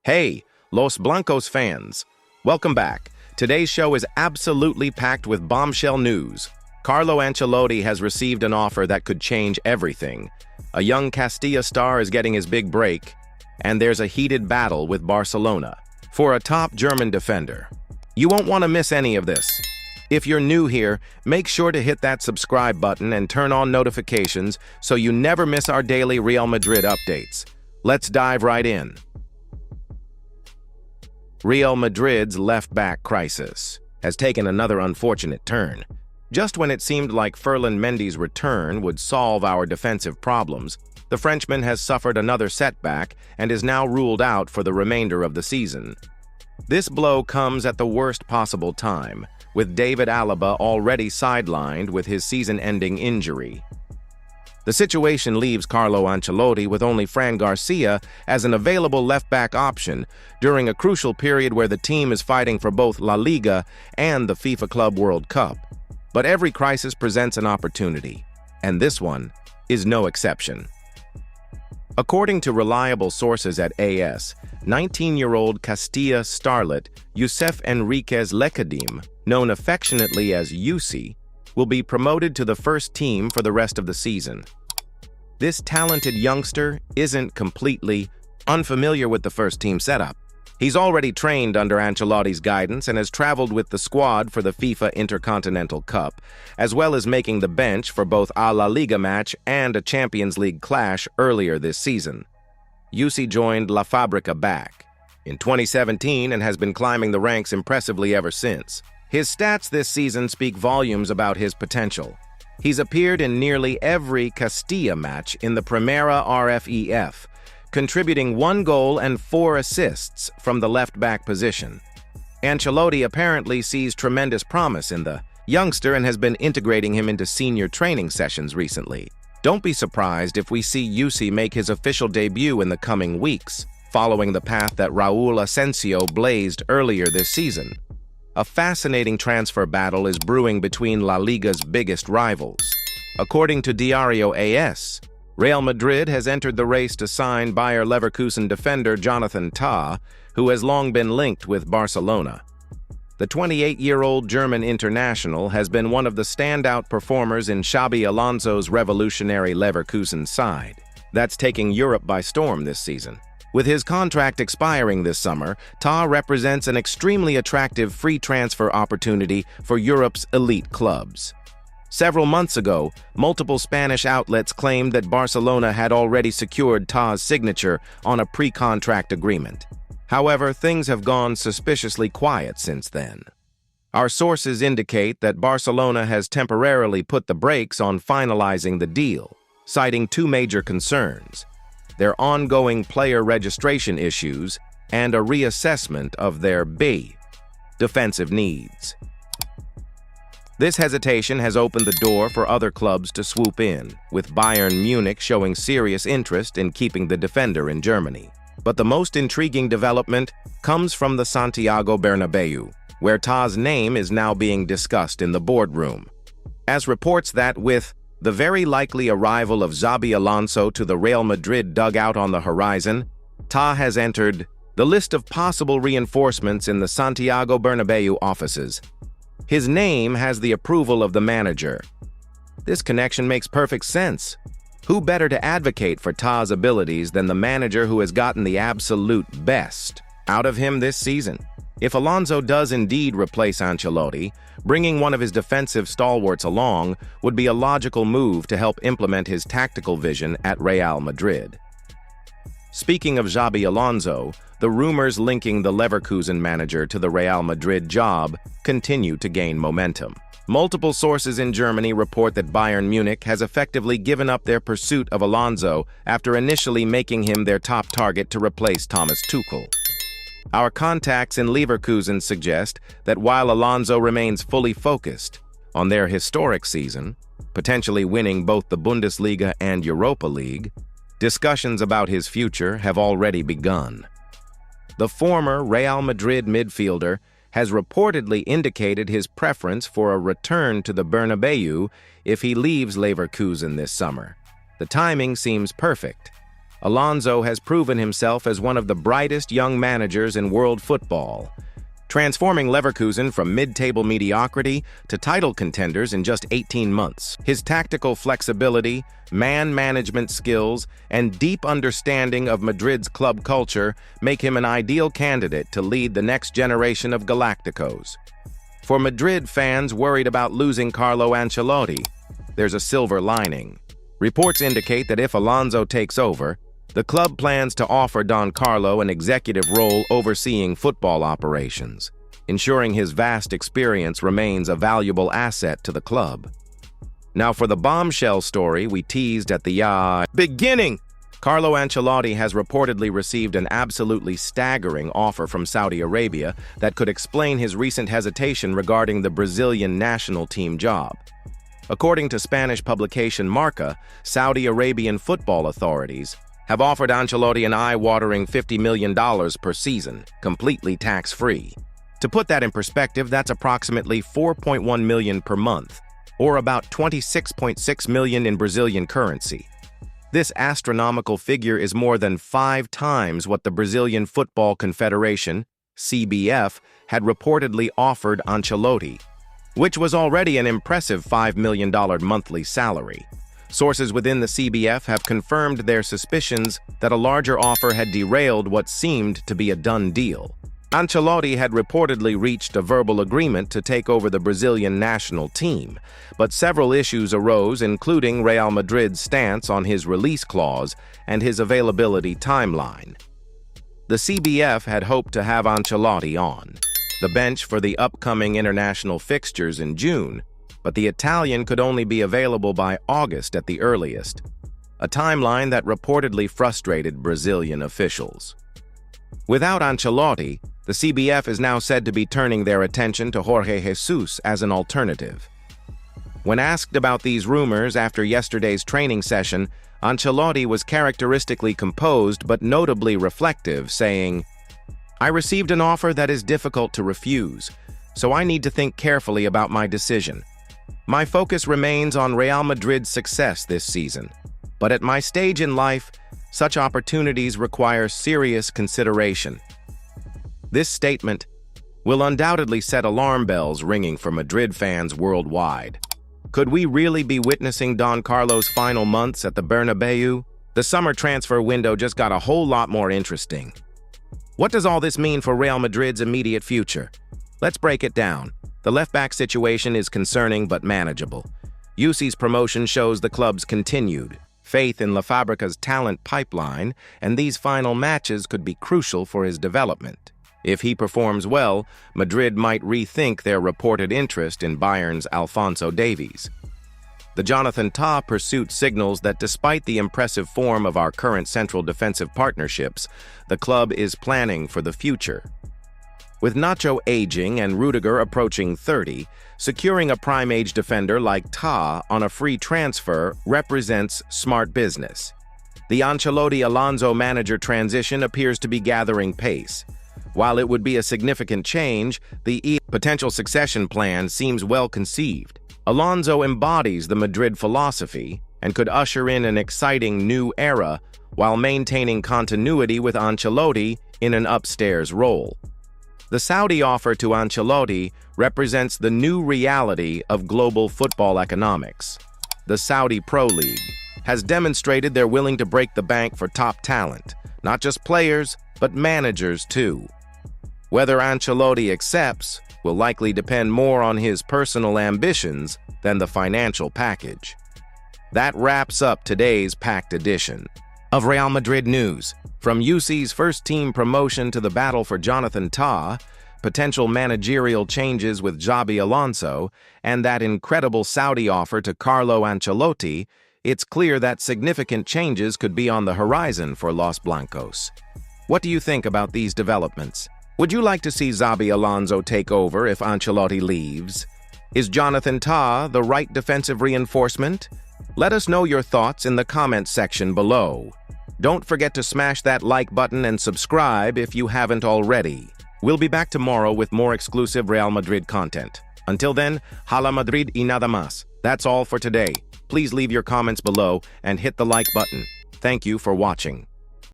Hey, Los Blancos fans. Welcome back. Today's show is absolutely packed with bombshell news. Carlo Ancelotti has received an offer that could change everything. A young Castilla star is getting his big break, and there's a heated battle with Barcelona for a top German defender. You won't want to miss any of this. If you're new here, make sure to hit that subscribe button and turn on notifications so you never miss our daily Real Madrid updates. Let's dive right in. Real Madrid's left-back crisis has taken another unfortunate turn. Just when it seemed like Ferland Mendy's return would solve our defensive problems, the Frenchman has suffered another setback and is now ruled out for the remainder of the season. This blow comes at the worst possible time, with David Alaba already sidelined with his season-ending injury. The situation leaves Carlo Ancelotti with only Fran Garcia as an available left-back option during a crucial period where the team is fighting for both La Liga and the FIFA Club World Cup. But every crisis presents an opportunity, and this one is no exception. According to reliable sources at AS, 19-year-old Castilla starlet Youssef Enriquez Lekadim, known affectionately as Yussi, will be promoted to the first team for the rest of the season. This talented youngster isn't completely unfamiliar with the first team setup. He's already trained under Ancelotti's guidance and has traveled with the squad for the FIFA Intercontinental Cup, as well as making the bench for both a La Liga match and a Champions League clash earlier this season. Yussi joined La Fabrica back in 2017 and has been climbing the ranks impressively ever since. His stats this season speak volumes about his potential. He's appeared in nearly every Castilla match in the Primera RFEF, contributing 1 goal and 4 assists from the left-back position. Ancelotti apparently sees tremendous promise in the youngster and has been integrating him into senior training sessions recently. Don't be surprised if we see Yussi make his official debut in the coming weeks, following the path that Raul Asensio blazed earlier this season. A fascinating transfer battle is brewing between La Liga's biggest rivals. According to Diario AS, Real Madrid has entered the race to sign Bayer Leverkusen defender Jonathan Tah, who has long been linked with Barcelona. The 28-year-old German international has been one of the standout performers in Xabi Alonso's revolutionary Leverkusen side. That's taking Europe by storm this season. With his contract expiring this summer, Tah represents an extremely attractive free transfer opportunity for Europe's elite clubs. Several months ago, multiple Spanish outlets claimed that Barcelona had already secured Tah's signature on a pre-contract agreement. However, things have gone suspiciously quiet since then. Our sources indicate that Barcelona has temporarily put the brakes on finalizing the deal, citing 2 major concerns: their ongoing player registration issues and a reassessment of their defensive needs. This hesitation has opened the door for other clubs to swoop in, with Bayern Munich showing serious interest in keeping the defender in Germany. But the most intriguing development comes from the Santiago Bernabéu, where Tah's name is now being discussed in the boardroom. As reports that with the very likely arrival of Xabi Alonso to the Real Madrid dugout on the horizon, Tah has entered the list of possible reinforcements in the Santiago Bernabéu offices. His name has the approval of the manager. This connection makes perfect sense. Who better to advocate for Tah's abilities than the manager who has gotten the absolute best out of him this season? If Alonso does indeed replace Ancelotti, bringing one of his defensive stalwarts along would be a logical move to help implement his tactical vision at Real Madrid. Speaking of Xabi Alonso, the rumors linking the Leverkusen manager to the Real Madrid job continue to gain momentum. Multiple sources in Germany report that Bayern Munich has effectively given up their pursuit of Alonso after initially making him their top target to replace Thomas Tuchel. Our contacts in Leverkusen suggest that while Alonso remains fully focused on their historic season, potentially winning both the Bundesliga and Europa League, discussions about his future have already begun. The former Real Madrid midfielder has reportedly indicated his preference for a return to the Bernabéu if he leaves Leverkusen this summer. The timing seems perfect. Alonso has proven himself as one of the brightest young managers in world football, transforming Leverkusen from mid-table mediocrity to title contenders in just 18 months. His tactical flexibility, man management skills, and deep understanding of Madrid's club culture make him an ideal candidate to lead the next generation of Galacticos. For Madrid fans worried about losing Carlo Ancelotti, there's a silver lining. Reports indicate that if Alonso takes over, the club plans to offer Don Carlo an executive role overseeing football operations, ensuring his vast experience remains a valuable asset to the club. Now for the bombshell story we teased at the beginning. Carlo Ancelotti has reportedly received an absolutely staggering offer from Saudi Arabia that could explain his recent hesitation regarding the Brazilian national team job. According to Spanish publication Marca, Saudi Arabian football authorities have offered Ancelotti an eye-watering $50 million per season, completely tax-free. To put that in perspective, that's approximately $4.1 million per month, or about $26.6 million in Brazilian currency. This astronomical figure is more than 5 times what the Brazilian Football Confederation, CBF, had reportedly offered Ancelotti, which was already an impressive $5 million monthly salary. Sources within the CBF have confirmed their suspicions that a larger offer had derailed what seemed to be a done deal. Ancelotti had reportedly reached a verbal agreement to take over the Brazilian national team, but several issues arose, including Real Madrid's stance on his release clause and his availability timeline. The CBF had hoped to have Ancelotti on the bench for the upcoming international fixtures in June, but the Italian could only be available by August at the earliest, a timeline that reportedly frustrated Brazilian officials. Without Ancelotti, the CBF is now said to be turning their attention to Jorge Jesus as an alternative. When asked about these rumors after yesterday's training session, Ancelotti was characteristically composed but notably reflective, saying, "I received an offer that is difficult to refuse, so I need to think carefully about my decision. My focus remains on Real Madrid's success this season, but at my stage in life, such opportunities require serious consideration." This statement will undoubtedly set alarm bells ringing for Madrid fans worldwide. Could we really be witnessing Don Carlo's final months at the Bernabeu? The summer transfer window just got a whole lot more interesting. What does all this mean for Real Madrid's immediate future? Let's break it down. The left-back situation is concerning but manageable. Yusi's promotion shows the club's continued faith in La Fabrica's talent pipeline, and these final matches could be crucial for his development. If he performs well, Madrid might rethink their reported interest in Bayern's Alphonso Davies. The Jonathan Tah pursuit signals that despite the impressive form of our current central defensive partnerships, the club is planning for the future. With Nacho aging and Rudiger approaching 30, securing a prime-age defender like Tah on a free transfer represents smart business. The Ancelotti-Alonso manager transition appears to be gathering pace. While it would be a significant change, the potential succession plan seems well conceived. Alonso embodies the Madrid philosophy and could usher in an exciting new era while maintaining continuity with Ancelotti in an upstairs role. The Saudi offer to Ancelotti represents the new reality of global football economics. The Saudi Pro League has demonstrated they're willing to break the bank for top talent, not just players, but managers too. Whether Ancelotti accepts will likely depend more on his personal ambitions than the financial package. That wraps up today's packed edition of Real Madrid news. From UC's first-team promotion to the battle for Jonathan Tah, potential managerial changes with Xabi Alonso, and that incredible Saudi offer to Carlo Ancelotti, it's clear that significant changes could be on the horizon for Los Blancos. What do you think about these developments? Would you like to see Xabi Alonso take over if Ancelotti leaves? Is Jonathan Tah the right defensive reinforcement? Let us know your thoughts in the comments section below. Don't forget to smash that like button and subscribe if you haven't already. We'll be back tomorrow with more exclusive Real Madrid content. Until then, Hala Madrid y nada más. That's all for today. Please leave your comments below and hit the like button. Thank you for watching.